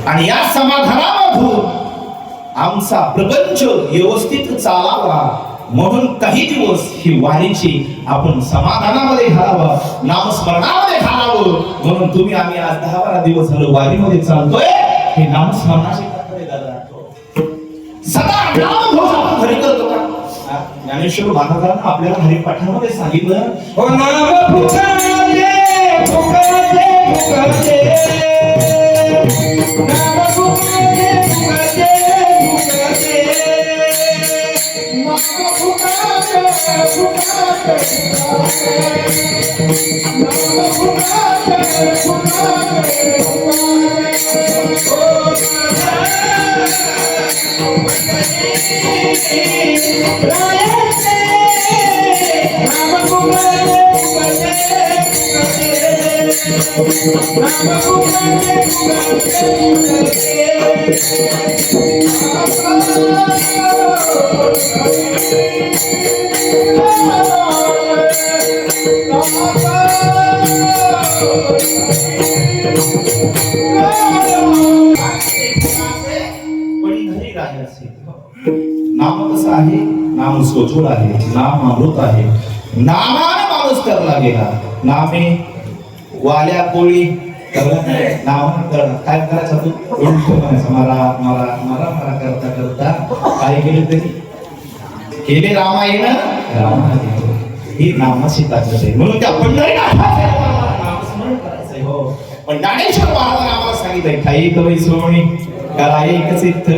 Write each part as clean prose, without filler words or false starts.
आणि या समाधानामधून आमचा प्रपंच व्यवस्थित चालावा म्हणून काही दिवस ही वारीची आपण समाधानामध्ये घालावं, नामस्मरणामध्ये घालावं म्हणून तुम्ही आम्ही आज 10-12 दिवस झालं वारीमध्ये चालतोय. हे नामस्मरणाचे करतोय दादा. सदा नामघोष आपण घरी करतो का? ज्ञानेश्वर महाराजांना आपल्याला हरिपाठामध्ये सांगितलं, हो नाम पुकारे पुकारे पुकारे नाम पुकारे पुकारे पुकारे नाम पुकारे पुकारे नाम पुकारे नाम कसं आहे? नाम सोजोड आहे, नाम अमृत आहे. नामाने माणूस करला गेला. नामे वाल्या कोळी नाम काय करायचं तू उलट म्हणायचं, मला मला मला मला करता करता काय केले तरी केले रामायण. ही नामाची ताकद आहे म्हणून त्या नामस्मरण करायचंय. हो पण ज्ञानेश्वर महाराजांनी आम्हाला सांगितलंय, ठाई कवी सोनी करा एक चित्त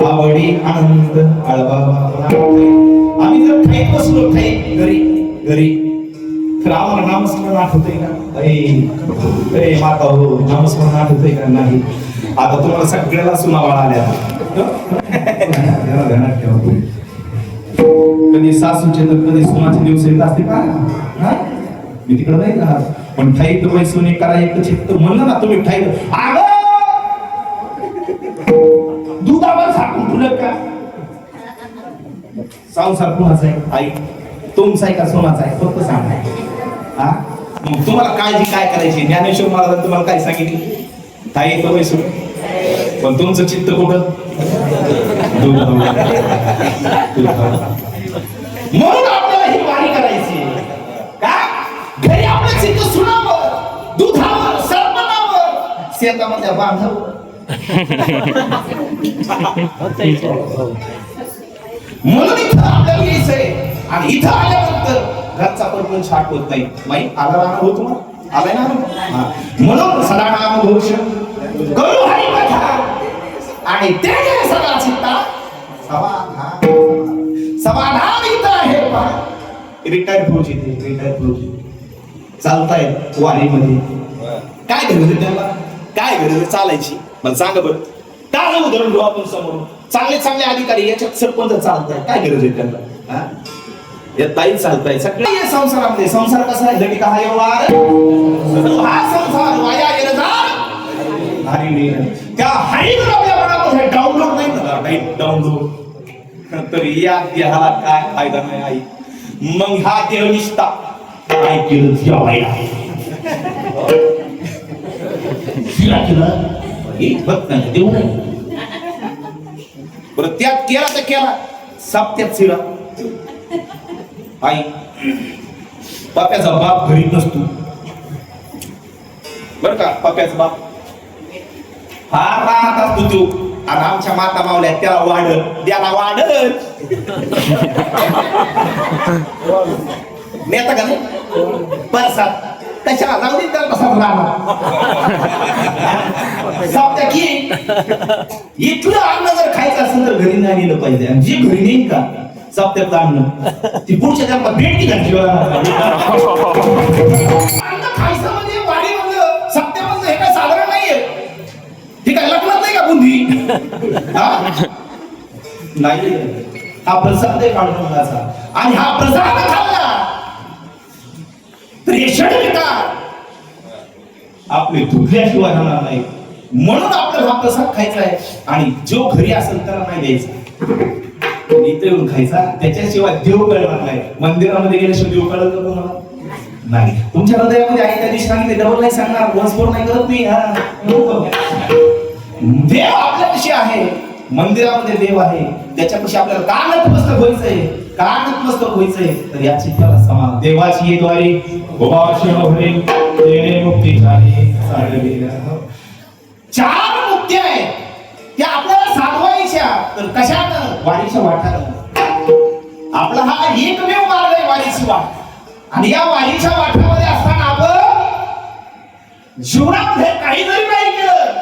आवडी आनंद आळवा. आम्ही जर ठाई बसलो, ठाई घरी घरी तर आम्हाला नामस्मरण आठवतंय का? अरे माता हो, नामस्मरण आठवतंय का? नाही. आता तुम्हाला सगळ्याला सुनावाळा आल्या. कधी सासूचे तर कधी सुनाचे दिवस येत असते का? मी तिकडे नाही का? पण ठाई कवी सोनी करा एक चित्त म्हणलं ना तुम्ही, ठाई दुधावर झाकून ठेवलं का? संसार कुणाचा आहे? आई तुमचा आहे का सोनाचा आहे? फक्त सांगा. हा मग तुम्हाला काळजी काय करायची? ज्ञानेश्वर महाराजांनी तुम्हाला काय सांगितलं? ताई तो वैसू पण तुमचं चित्त कुठं? म्हणून आपल्याला ही वारी करायची का? घरी आपलं चित्त सुनावर, दुधावर, सरपणावर, शेतामध्ये बांधावर. म्हणून इथं आपल्याला यायचंय. आणि इथं आल्यानंतर घरचा परपंच आठवत नाही. माहिती आला राहणार होतो मग आलाय ना. म्हणून सदा नाम घोष करू हरी कथा आणि ते सदा चित्ता समाधान. समाधान इथं आहे. पहा रिटायर्ड फौजी, रिटायर्ड फौजी चालताय वारीमध्ये. काय गरज आहे त्याला? काय गरज आहे चालायची? मला सांगा बरं. काय उदाहरण घेऊ आपण समोर? चांगले चांगले अधिकारी याच्यात सरपंच चालताय, काय गरज आहे त्यांना? या ताई चालताय सगळे संसारामध्ये. संसार कसा आहे? जटी कहा व्यवहार हा संसार वाया गेला त्या हाईवर आपल्या मनामध्ये डाउनलोड नाही झाला. नाही डाउनलोड तर या देहाला काय फायदा नाही. आई मग हा देव निष्ठा काय केलं जेवायला देऊ नाही. बरं त्यात केला तर केला सप्त्यात शिरा. आई पाप्याचा बाप घरी नसतो बर का? पाप्याचा बाप फार राहत असतो तो. आणि आमच्या माता मावल्या त्याला वाढत त्याला वाढत नेता का नाही परसात कशाला जाऊ दे त्याला कसा सप्त्या की इथलं अन्न जर खायचं असेल तर घरी नाही नेलं पाहिजे. आणि जे घरी नेईल का सप्त्यात अन्न ती पुढच्या त्यांना भेटी घातली. अन्न खायचं म्हणजे वाडीमधलं सप्त्यामधलं हे काय साधारण नाहीये. ठीक आहे लग्नात नाही का बुंदी नाही. हा प्रसाद आहे पांडुरंगाचा आणि हा प्रसाद खाल्ला तर यशण विकार आपले धुकल्याशिवाय राहणार नाही. म्हणून आपल्याला हा प्रसाद खायचा आहे. आणि जो घरी असेल त्याला नाही द्यायचा, इथे येऊन खायचा. त्याच्याशिवाय देव कळणार नाही. मंदिरामध्ये गेल्याशिवाय देव कळत का तुम्हाला? नाही. तुमच्या हृदयामध्ये आई त्या दिवशी सांगितले डबल नाही सांगणार, वंशपोर नाही करत नाही. देव आपल्यापाशी आहे, मंदिरामध्ये देव आहे, त्याच्यापाशी आपल्याला का नतमस्तक व्हायचंय, का नतमस्तक व्हायचंय, तर याची त्याला समान देवाची ये द्वारे उभा भरेल तेने मुक्ती झाली साधलेल्या. चार मुक्ती आहेत त्या आपल्याला साधवायच्या, तर कशानं? वारीच्या वाटानं. आपला हा एकमेव मार्ग आहे वारीची वाट. आणि या वारीच्या वाटामध्ये असताना आपण जीवनामध्ये काही जरी नाही केलं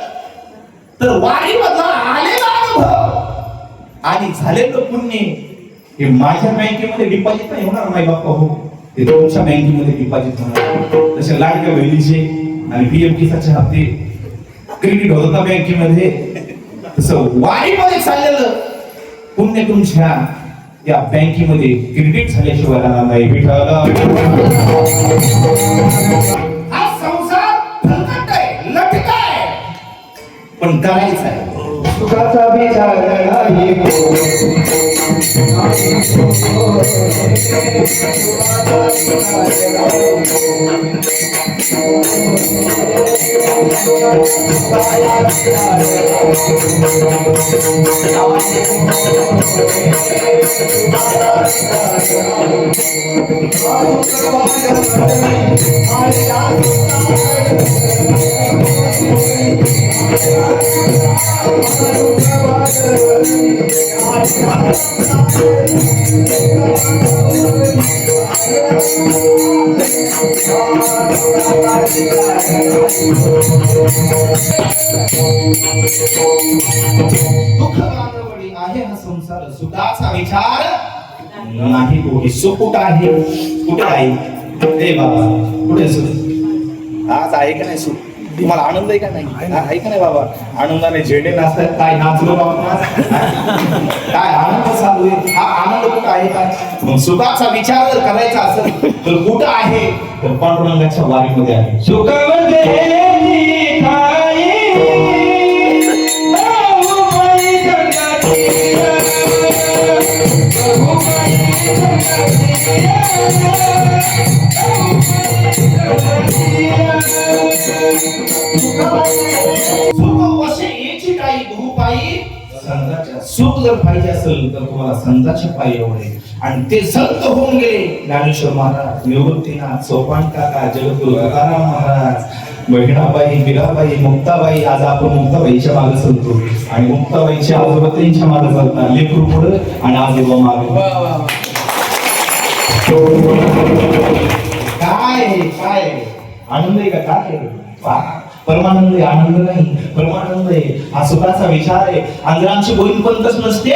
तर वारीमधला आलेला अनुभव आणि झालेलं पुण्य हे माझ्या बँकेमध्ये डिपॉझिट नाही होणार नाही बाप्पा, हो ते तुमच्या बँकेमध्ये डिपॉझिट होणार. तसे लाडक्या बहिणीचे आणि पीएम किसानचे हप्ते क्रेडिट होत होता बँकेमध्ये, तसं वारीमध्ये चाललेलं पुण्य तुमच्या या बँकेमध्ये क्रेडिट झाल्याशिवाय राहणार नाही. हा संसार फलकट आहे, लटका आहे, पण करायचा आहे. सुखाचा विचार नाही दुःख गांगवडी आहे हा संसार, सुखाचा विचार नाही तो. सुख कुठं आहे? कुठे आहे? ए बाबा कुठे सुख? आज आहे का नाही सुख? तुम्हाला आनंद आहे का नाही? आहे का नाही बाबा? आनंदाने झेंडे नाचतात, काय नाचलो बाबा, काय आनंद चालू आहे. हा आनंद कुठं आहे का? मग सुखाचा विचार जर करायचा असेल तर कुठं आहे? तर पांडुरंगाच्या वारीमध्ये आहे. सुखामध्ये सुख जर पाहिजे असेल तर तुम्हाला संतांच्या पायी एवढे. आणि ते संत होऊन गेले ज्ञानेश्वर महाराज, निवृत्तीनाथ, सोपान काका, जगद्गुरु तुकाराम महाराज, बहिणाबाई, मीराबाई, मुक्ताबाई. आज आपण मुक्ताबाईच्या मागे चालतो आणि मुक्ताबाईच्या आजोबाईंच्या मागे चालतात. लेकरू पुढे आणि आजोबा मागे. काय आनंद आहे का? काय परमानंद आहे, आनंद नाही. परमानंद आहे, हा सुखाचा विचार आहे. आंध्रांची बोईन पण तस नसते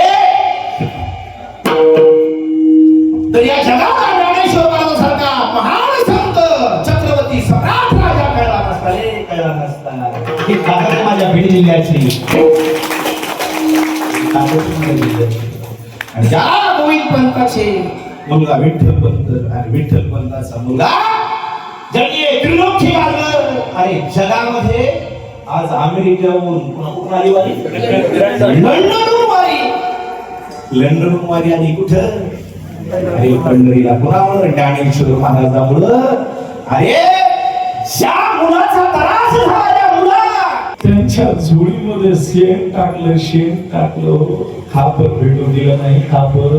तर या जगाला ज्ञानेश्वर महाराजांसारखा महान संत छत्रपती सम्राट राजा कळला नसता रे, कळला नसता. ही ताकद माझ्या बीड जिल्ह्याची, आणि ज्या गोविंद पंताचे मुलगा विठ्ठल पंत आणि विठ्ठल पंताचा मुलगा ज्यांनी त्रिलोकी मारलं. अरे जगामध्ये आज अमेरिकेहून कुठून आली वारी? लंडनहून वारी. लंडनहून वारी आणि कुठं? अरे पंढरीला. कुणामुळे? ज्ञानेश्वर महाराजामुळं. अरे ज्या मुलाचा त्रास झाला त्या मुलाला त्यांच्या झोळीमध्ये शेण टाकलं, खापर भेटू दिलं नाही. खापर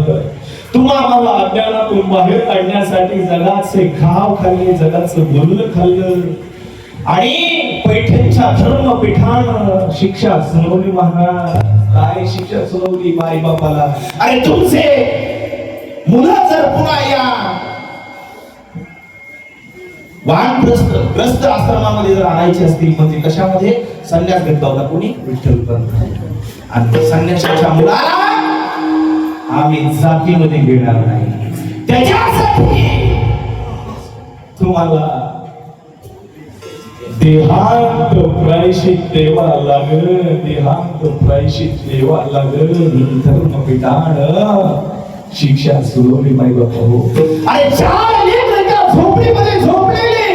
तुम्हाला अज्ञानातून बाहेर काढण्यासाठी जगाचे घाव खाल्ले, जगाचं बोलणं खाल्लं आणि पैठणच्या धर्मपीठानं शिक्षा सुनावली. महाराज काय शिक्षा सुनावली माई बापाला? अरे तुमचे मुलं जर पुन्हा या वानप्रस्थ आश्रमामध्ये जर आणायचे असतील म्हणजे कशामध्ये? संन्यास घेतला होता कोणी? विठ्ठल पंत. आणि संन्यासाच्या मुलाला आम्ही जातीमध्ये घेणार नाही. त्याच्यासाठी तुम्हाला देहांत प्रायश्चित देवा लागल, देहांत प्रायश्चित देवा लागल. धर्मपीठानं शिक्षा सुरवली माई बापा. हो अरे चार लेकरं त्या झोपडीमध्ये झोपलेले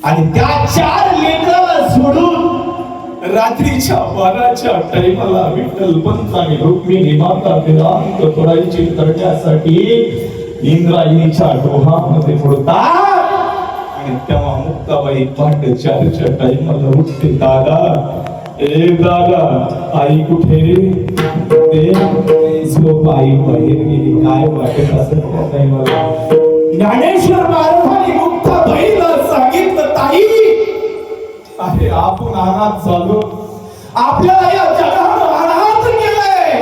आणि त्या चार लेकराला सोडून रात्रीच्या 12च्या टाइमला विठ्ठल पंत आणि रुक्मिणी माता वेदांत परायचित करण्यासाठी इंद्रायणीच्या डोहामध्ये पडतात. आणि तेव्हा मुक्ताबाई पहाटे 4च्या टाईमाला उठते. दादा, ए दादा, आई कुठे रे? ते झोप आई बाहेर गेली. काय वाटत असत त्या टाईमाला? ज्ञानेश्वर महाराजांनी मुक्ताबाईला सांगितलं, ताई अरे आपण अनाथ झालो, आपल्याला या जगानं अनाथ केलंय,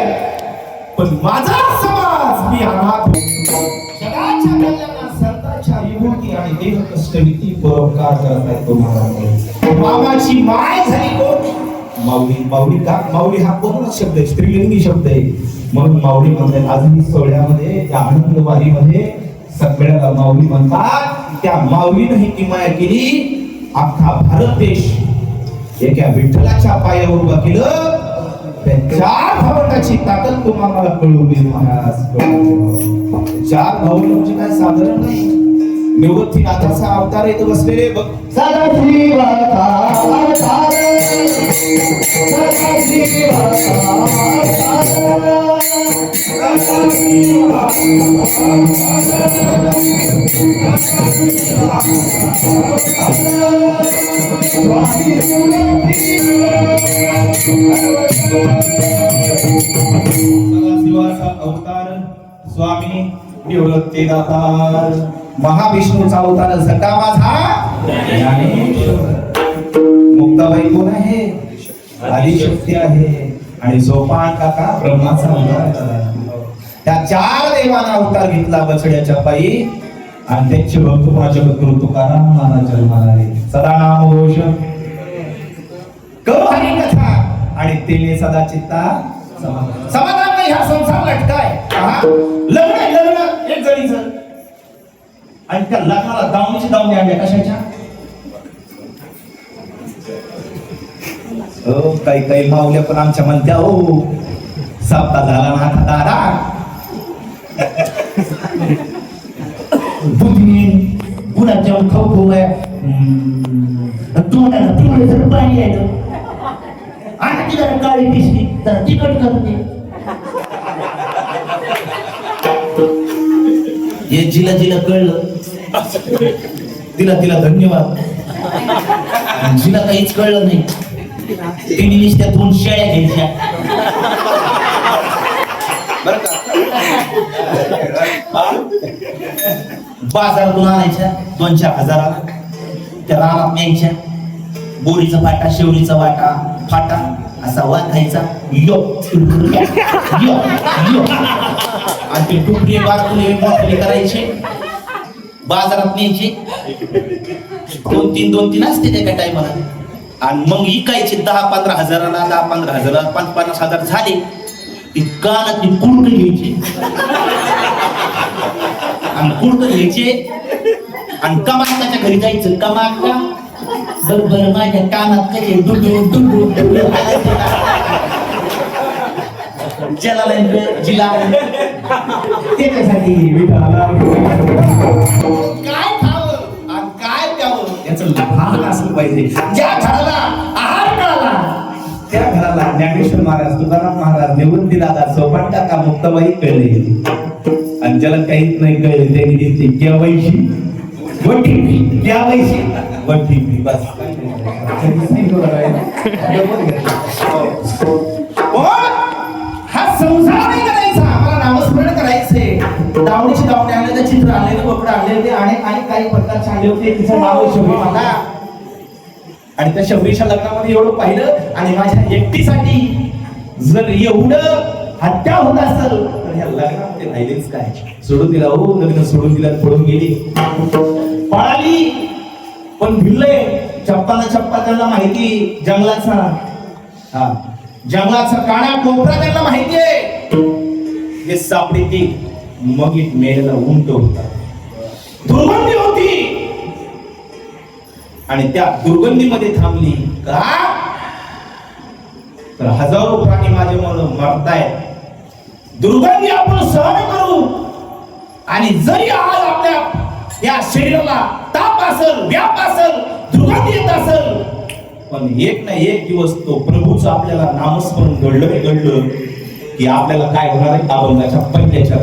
पण माझा समाज मी अनाथ जगाच्या कल्याणात संतांच्या विभूती आणि देह कष्टविधी परोपकार करतायत तुम्हाला. मामाची माय झाली कोण? माऊली. माऊली का? माऊली हा पूर्ण शब्द आहे, स्त्रीलिंगी शब्द आहे, म्हणून माऊली म्हणतात. आजही सोहळ्यामध्ये या आनंदवारीमध्ये सगळ्याला माऊली म्हणतात. त्या माऊलीनं ही ती माया केली. अख्खा भारत देश एका विठ्ठलाच्या पायावर उभा केलं. त्या 4 भावंडाची ताकद तुम्हाला कळू दे महाराज. 4 भावंड म्हणजे काय साधारण नाही. निवृत्तीनाथाचा अवतार इथं बसलेले बघ. सदाशिवाचा अवतार, सदाशिवाचा अवतार, सदाशिवाचा अवतार स्वामी निवृत्तीनाथ. महाविष्णूचा अवतार सखा माझा ज्ञानेश्वर. मुक्ताबाई कोण आहे? आदिशक्ती आहे. आणि सोपान काका ब्रह्माचा अवतार. त्या 4 देवांना अवतार घेतला बछड्याच्या पायी आणि त्यांचे भक्त माझ्या गुरु तुकाराम महाराज जन्माला आले. सदा नाम घोष करू हरी कथा आणि तेने सदा चित्ता समाधान नाही. हा संसार लटकाय. लग्न लग्न एक जणीचं आणि त्या लग्नाला दावणीची दावणी आणल्या कशाच्या? काही काही माऊल्या पण आमच्या म्हणत्या हो सप्ता झाला ना आता दादा बुद्धी गुलाबजाम खाऊ तोंडाला पिवळं पाणी यायचं आणि ती जरा काळी पिसली जरा तिखट करते. हे जिला जिला कळलं तिला तिला धन्यवाद. जिला काहीच कळलं नाही तिने नुसत्या 2 शेळ्या घ्यायच्या बरं का, बाजारातून आणायच्या 2-4 हजाराला. त्या रानात न्यायच्या. बोरीचा फाटा, शेवरीचा वाटा फाटा असा वाटायचा. यो यो यो आणि ते टुकडी बारकुले मोठे करायचे. बाजारात न्यायचे. 2-3 असते त्या टायमाला. आणि मग इकायचे 10-15 हजाराला. 10-15 हजाराला 50 हजार झाले ती कानातली कुडक घ्यायची आणि कुडक घ्यायचे आणि कमाकाच्या घरी जायचं. कमाका बरोबर माझ्या कानात कसे डुडू डुडू डुडू जिला त्याच्यासाठी विठाला काय खावं आणि काय प्यावं याचं भान असलं पाहिजे. ज्या घराला आहार मिळाला त्या घराला ज्ञानेश्वर महाराज, तुकाराम महाराज, निवृत्तीनाथ, सोपान काका, मुक्ताबाई कळले. आणि ज्याला काहीच नाही कळले त्यांनी दिसते केवायची वठी केवायची वठी बस. हा संसार नाही करायचा. आम्हाला नामस्मरण करायचंय. दावणीची दावणी आणले, चित्र आणले, कपडे आणले आणि काही प्रकारचे आणले होते. तिचं नाव शौरी मला. आणि त्या शौरीच्या लग्नामध्ये एवढं पाहिलं आणि माझ्या एकटीसाठी जर एवढं हत्या होत असेल तर ह्या लग्नामध्ये राहिलेच काय. सोडून दिला हो, लग्न सोडून दिला, पळून गेली, पळाली. पण भिल्ले चप्पा त्यांना माहिती जंगलाचा. हा जंगलाचा काळा कोपरा त्यांना माहिती आहे. हे सापडी ती मग एक मेलेला उंट होता. दुर्गंधी होती आणि त्या दुर्गंधीमध्ये थांबली का तर हजारो प्राणी माझ्यामुळे मरतायत. दुर्गंधी आपण सहन करू आणि जरी आज आपल्या या शरीराला ताप असेल, व्याप असेल, दुर्गंधी येत असेल, पण एक ना एक दिवस तो प्रभूचं आपल्याला नामस्मरण घडलं की आपल्याला काय होणार आहे. अभंगाच्या पहिल्याच्या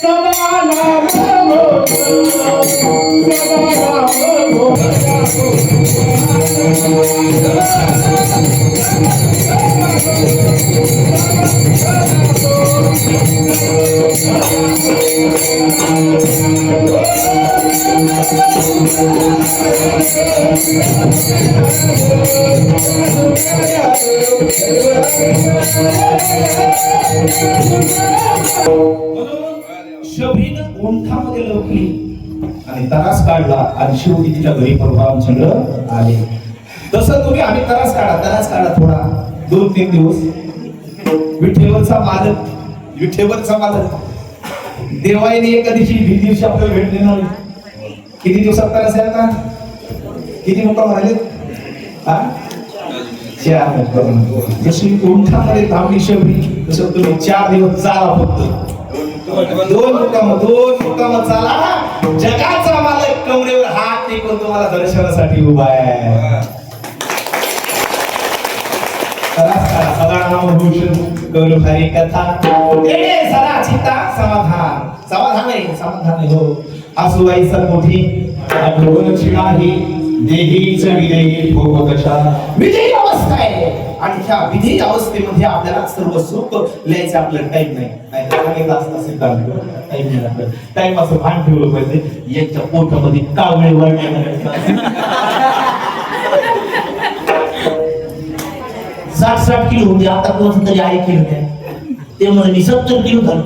सदा नाम शबरीनं उंठामध्ये लवकली आणि तरास काढला आणि शेवटी तिच्या घरी रामचंद्र आले. तसं तुम्ही आम्ही तरास काढा थोडा 2-3 दिवस. विठेवरचा मालक देवाईने एका दिवशी आपल्याला भेट देणार. किती दिवसात तरास आहे आता? किती मुक्काम राहिले? 4 मुक्काम. जशी उंठामध्ये थांबली शबरी तसं तुम्ही 4 दिवस चाला फक्त. 2 मुक्काम चाला. जगाचा मालक कमरेवर हात टेकून तुम्हाला दर्शनासाठी उभा आहे. सदानामभूषण करू हरी कथा सदा चित्ता समाधान हो आसुवाई सर्वोठी शिणाही देहीच विदेही भोग कशा विजयी अवस्था आहे. आणि ह्या विजयी अवस्थेमध्ये आपल्याला सर्व सुख लिहायचं आपल्याला टाइम नाही. टाइम असं भान ठेवलं पाहिजे. याच्या पोटामध्ये कावळे वळणे 60 किलो होते. आता कोण तरी 8 किलो नाही ते म्हणजे मी 70 किलो झालो.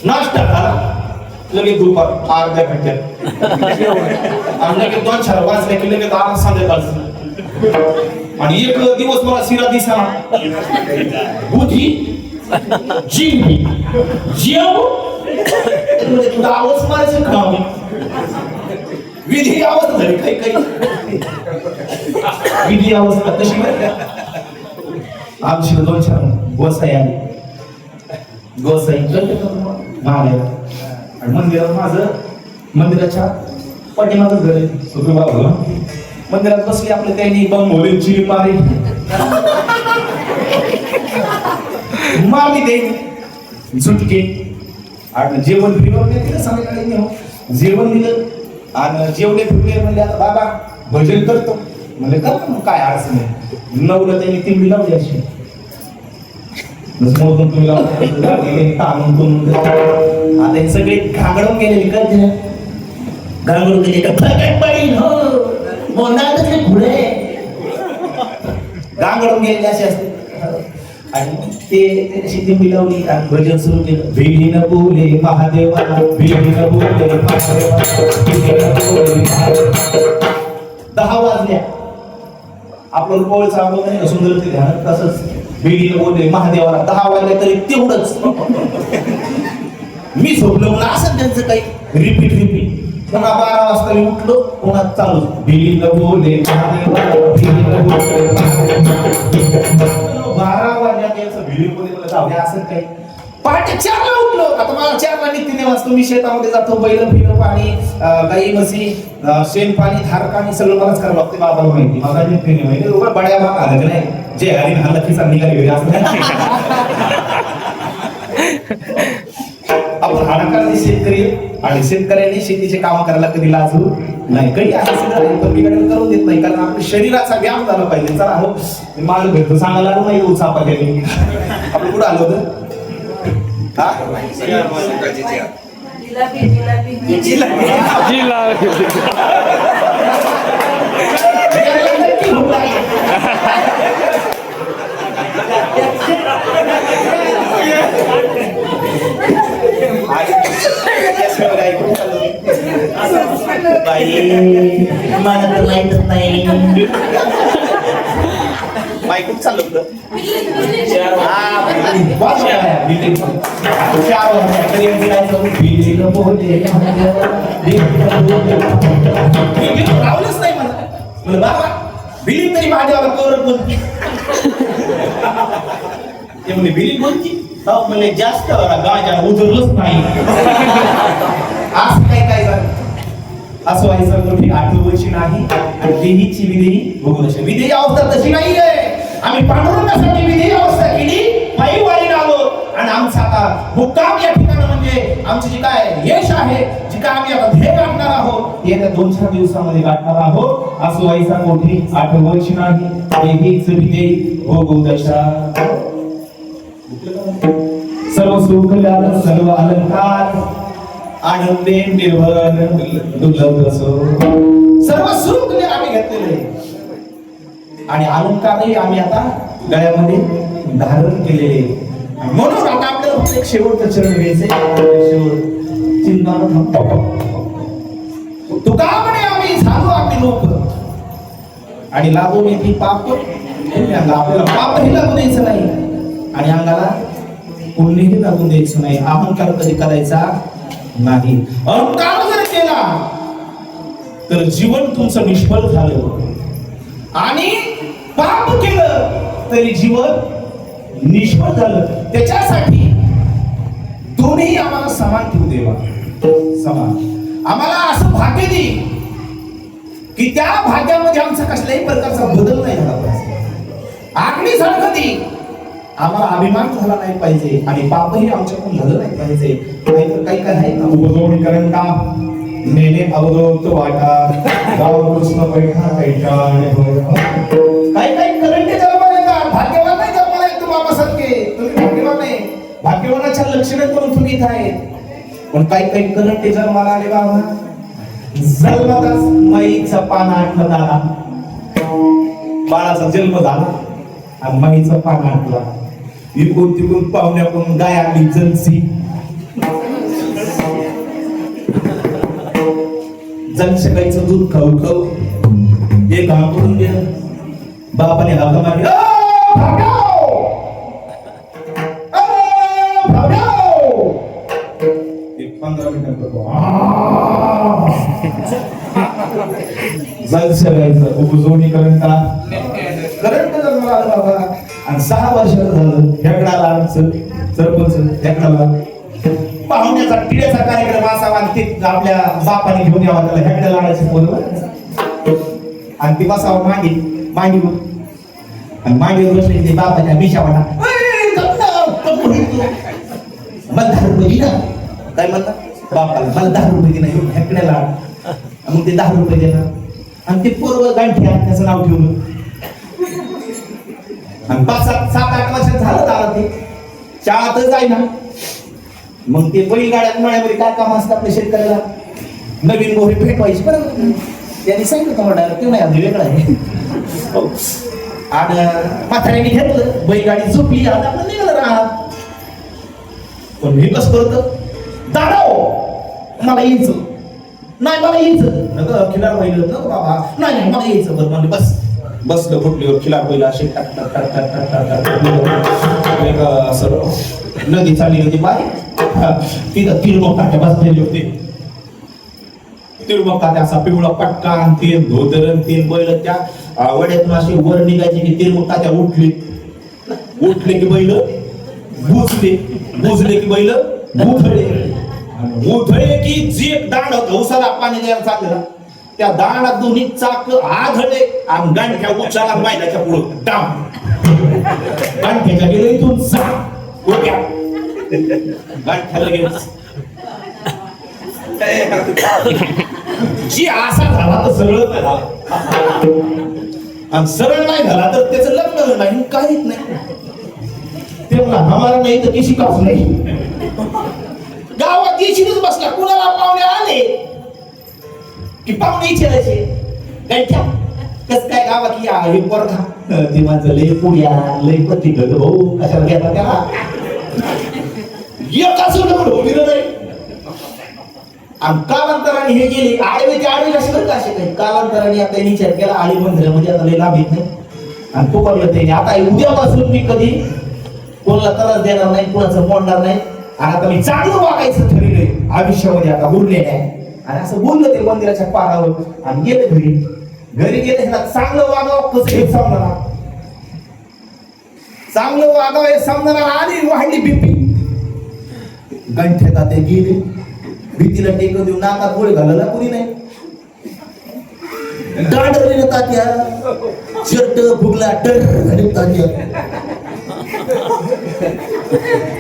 नाश्ता झाला लगेच दुपार अर्ध्या घंट्यात आणि लगेच 2-4 वाजले की लगेच आराम संध्याकाळचं. आणि एक दिवस मला शिरा दिसा बुधी जिंकली जेव तुझा आवाज मारायचं काम विधी आवाज झाली काही विधी अवस्था कशी आमची 2-4 गोसाई आली. गोसाई महादेव आणि मंदिराच्या पाठीमागच घर आहे. मंदिरात बसली आपले त्यांनी बंबोली चिरी मारली ते झुटके आणि जेवण फिरवून दिलं. संध्याकाळी जेवण दिलं आणि जेवणे फिरले म्हणले आता बाबा भजन करतो म्हणजे कर मग काय अडचण नाही. नवलं त्यांनी 3 लावली अशी मोजून तुम्ही आता हे सगळे घांगडून गेलेले करते घांगडून गेले का फकट पडील हो मोंडातले पुढे घांगडून गेलेले असे असते. आणि ते शेती मिळवली आणि भजन सुरू केलं. भिलीन बोले महादेवा भिलीन बोले महादेवा 10 वाजल्या. आपलं पोळचा अनुभव नाही सुंदर ते ध्यान तसंच भिलीन बोले महादेवाला 10 वाजले तरी तेवढंच. मी झोपलो म्हणून असं त्यांचं काही रिपीट पुन्हा 12 वाजता मी उठलो पुन्हा चालू भिलीन बोले महादेवा भिलीन बोले 12 वाजल्यात याचं भिलीन बोले मला जाऊ द्या असं काही. पहाटे 4ला उठलो. आता मला 4ला निघते वाजतो. मी शेतामध्ये जातो. बैल फिरव पाणी गाई म्हशी शेण पाणी धार पाणी सगळं मलाच करावं लागते. बाबाला माहिती मला निघते माहिती उभा बड्या भाग आलं नाही जे हरिण हा लखीचा निघाली घरी असं आपण हाडाकाराचे शेतकरी आणि शेतकऱ्यांनी शेतीचे काम करायला कधी लाजू नाही. कधी असं करून देत नाही कारण आपल्या शरीराचा व्यायाम झाला पाहिजे. चला हो माल भेटतो सांगायला नाही उचापा केली आपण कुठं आलो होतं. मला तर माहितच नाही. खूप चालू होतं. रावलंच नाही मला बाबा बिलिंग तरी माझ्यावर कवर बोलते ते म्हणजे बिलिंग बोलती म्हणजे जास्त गाजा उजरलंच नाही. असं काय झालं असं व्हायचं मोठी आठवणची नाही आणि देहीची विधेयी बघून अशी विधेयी अवस्था तशी नाहीये. आम्ही पांडुरंगासाठी विधेयी अवस्था केली, पायी वारीला आलो आणि आमचा आता मुक्काम या ठिकाणी म्हणजे आमची जी काय यश आहे, जी काय आम्ही आता ध्येय गाठणार आहोत, येत्या 2-4 दिवसामध्ये गाठणार आहोत. असं व्हायचा मोठी आठवणची नाही, देहीच विधेयी भोगू दशा. सर्व सुख लाभ सर्व अलंकार आनंदे निर्भर दुर्लभ असो. सर्व सुख आम्ही घेतलेले आणि अलंकारही आम्ही आता गळ्यामध्ये धारण केलेले. म्हणून आता आपल्याला फक्त एक शेवटचं चरण घ्यायचे. शेवट चिंता तुका म्हणे आम्ही झालो आपली लोक आणि लागून येते पाप. आपल्याला पापही लागू द्यायचं नाही आणि अंगाला पुण्यही लागून द्यायचं नाही. अहंकार कधी करायचा नाही. अहंकार जर केला तर जीवन तुमचं निष्फळ झालं आणि पाप केलं तरी जीवन निष्फळ झालं. त्याच्यासाठी दोन्ही आम्हाला समान ठेवू देवा. समान आम्हाला असं भाग्य दे की त्या भाग्यामध्ये आमचा कसल्याही प्रकारचा बदल नाही झाला पाहिजे. आगणी सारखं दे, आम्हाला अभिमान झाला नाही पाहिजे आणि पापही आमच्याकडून झालं नाही पाहिजे. नाहीतर काही काय आहे ना उपजोड करण का नेने अवधूत वाटा गाव कृष्ण पैठा पैठा काही काही करंटे जन्माला येतात. भाग्यवान नाही जन्माला येतो बाबासारखे. तुम्ही भाग्यवान नाही, भाग्यवानाच्या लक्षणे करून तुम्ही इथं आहे. पण काही काही करंटे जन्माला आले बाबा. जन्मताच माईचा पान आटला झाला, बाळाचा जन्म झाला आणि माईचा पान आटला. इकडून तिकडून पाहुण्याकडून गाय आली जलसी. जलशे गाईचं दूध खाऊ खाऊ एक घाबरून गेलं. बापाने हाका मारली, एक 15 मिनिटात जलशे गाईचं उपजोनी करंट जन्माला आलं बाबा. आणि 6 वर्षाचं झालं. हेकडाला आमचं सरपंच हेकडाला पाहुण्याचा टिड्याचा कार्यक्रम असावा आणि ते आपल्या बापाने घेऊन यावा. त्याला हेकड्याला आणायचे बोलवं आणि ती बसावं मांडीवर आणि मांडीवर बसले ते बापाच्या मिशा म्हणा मला 10 रुपये दिला. काय म्हणता बापाला, मला 10 रुपये दिला घेऊन हेकड्याला. मग ते 10 रुपये देणार आणि ते पोरं गांठी आहे त्याचं नाव ठेवलं. आणि 5-7-8 वर्षात झालं दादा ते शाळातच आहे ना. मग ते बैलगाड्यात मळ्यामध्ये काय काम असतं आपल्या शेतकऱ्याला, नवीन गोरी भेटवायची बरोबर. त्यांनी सांगितलं तुम्हाला ते नाही आधी वेगळं आहे. आणि म्हाताऱ्याने घेतलं बैलगाडी झोपली. आता आपलं निघालं राहत. पण मी कसं करत दादा मला यायचं नाही, मला यायचं नग खिलार बैल नको बाबा, नाही मला यायचं बरं म्हणजे बसलं फुटलीवर खिलार बैल असे टाक टाक टाक टाक टाक टाक एक असं नदी चालली होती बाय. तिथं तिळमोक काट्या बसलेले होते. तिळमोक काट्या असा पिवळा पटका आणि ते धोतर ते बैल त्या वड्यातून अशी वर निघायची की तिळमोक काट्या उठले की बैल बुजले की बैल उधळे की जी एक दांड गवसाला पाणी द्यायला चाललेला त्या दांडात दोन्ही चाक आधळे आणि गांठ्या उचाला मैदाच्या पुढं डाम. गांठ्याच्या गेलं इथून जा ओक्या गांठ्याला गेलं जी आशा झाला तर सरळ नाही झाला आणि सरळ नाही झाला तर त्याचं लग्न नाही काहीच नाही. ते म्हणा आम्हाला नाही तर किशी काच नाही. गावात येशीलच बसला. कुणाला पाहुणे आले की पाहुणे विचारायचे गांठ्या कस काय गावात या हे पोरगा ते माझं लय पुड्या लय पती गत भाऊ कशाला घेता त्याला एकाच उभं नाही. आणि कालांतराने हे गेले आडवे ते आडवे असे बरं का असे काही कालांतराने आता विचार केला आळी मंदिरामध्ये आता लय लाभ येत नाही आणि तो करलं त्याने आता उद्यापासून मी कधी कोणाला त्रास देणार नाही, कोणाचं मोडणार नाही आणि आता मी चांगलं वागायचं ठरवलंय आयुष्यामध्ये. आता बोलले नाही आणि असं बोललं ते मंदिराच्या पारावर आणि गेले घरी गेले चांगलं वागावं कसं हे समजणार, चांगलं वागावं हे समजणार. आणि वाढली बीपी गंठ्यात ते गेले भीतीला टेकून देऊन नाकात गोळी घालायला कोणी नाही. दांडवली ना तात्या शर्ट फुगला डर आणि तात्या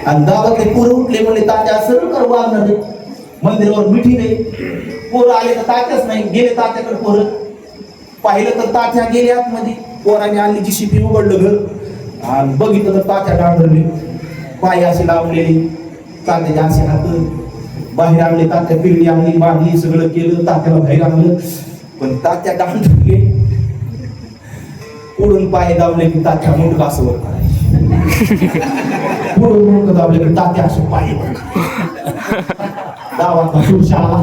आणि गावातले पोरं उठले म्हणले तात्या सरळ कर वागणार नाही मंदिरावर मिठी नाही पोरं आले तर तात्याच नाही गेले तात्याकडे पोरं पाहिलं तर तात्या गेले आतमध्ये पोराने आणली जी शिपी उघडलं घर आणि बघितलं तर तात्या डांडरले पाय असे लावलेले तात्याचे असे हात बाहेर आणले तात्या पिरडी आणली बांधली सगळं केलं तात्याला बाहेर आणलं पण तात्या डांडरले पुढून पाय दाबले की तात्या मुंडका असं वर करायचे पुढून मुंडक दाबले की तात्या असे पाय गावात सुरशा आला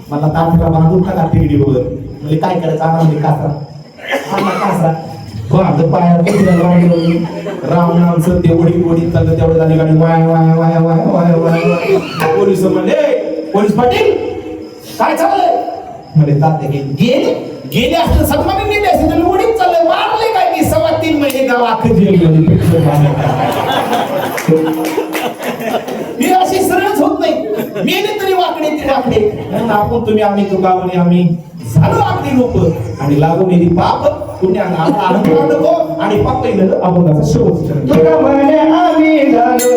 मला तात्याला बांधून टाका पिरडीवर म्हणजे काय करायचं आम्हाला कासरा माझं पायाला कुत्र्याला बांधलं राम नाम सत्य ओढी चाललं तेवढं झाली गाडी Y Y Y Y Y Y police म्हणले पोलीस पाटील काय चाललंय म्हणजे तात्या गेले असतं सन्माने गेले असते तुम्ही उडीत चाललंय मारले काय की 3.25 महिने गावात ही अशी सरळच होत नाही मेले तरी वाकडे ते वाकडे म्हणून आपण तुम्ही आम्ही तुकावणे आम्ही झालो आपली लोक आणि लागून येईल पाप पुण्याला आनंद नको आणि पाप पहिलं अभंगाचा शेवट आम्ही झालो